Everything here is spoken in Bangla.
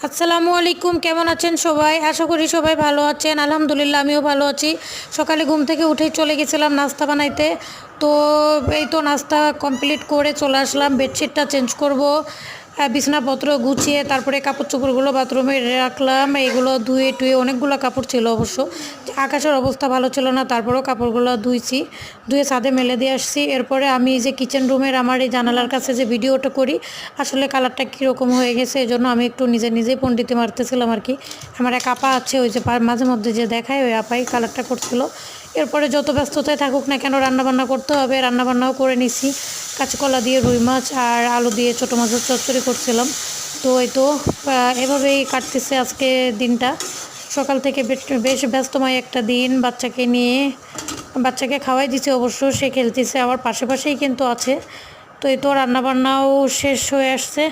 আসসালামু আলাইকুম, কেমন আছেন সবাই? আশা করি সবাই ভালো আছেন। আলহামদুলিল্লাহ আমিও ভালো আছি। সকালে ঘুম থেকে উঠেই চলে গেছিলাম নাস্তা বানাইতে। তো এই তো নাস্তা কমপ্লিট করে চলে আসলাম। বেডশিটটা চেঞ্জ করব, বিছানাপত্র গুছিয়ে তারপরে কাপড় চোপড়গুলো বাথরুমে রাখলাম। এইগুলো ধুয়ে টুয়ে অনেকগুলো কাপড় ছিল অবশ্য। আকাশের অবস্থা ভালো ছিল না, তারপরেও কাপড়গুলো ধুয়ে ছাদে মেলে দিয়ে আসছি। এরপরে আমি যে কিচেন রুমের আমার এই জানালার কাছে যে ভিডিওটা করি, আসলে কালারটা কীরকম হয়ে গেছে এই জন্য আমি একটু নিজেই পণ্ডিতি মারতেছিলাম আর কি। আমার এক আপা আছে, ওই যে মাঝে মধ্যে যে দেখায়, ওই আপাই কালারটা করছিল। এরপরে যত ব্যস্ততায় থাকুক না কেন রান্নাবান্না করতে হবে, রান্নাবান্নাও করে নিছি। কাঁচকলা দিয়ে রুই মাছ আর আলু দিয়ে ছোটো মাছের চচ্চড়ি করছিলাম। তো এই তো এভাবেই কাটতেছে আজকে দিনটা। সকাল থেকে বেশ ব্যস্তময় একটা দিন। বাচ্চাকে খাওয়াই দিছে, অবশ্য সে খেলতেছে আমার পাশেই কিন্তু আছে। তো এই তো রান্নাবান্নাও শেষ হয়ে আসছে।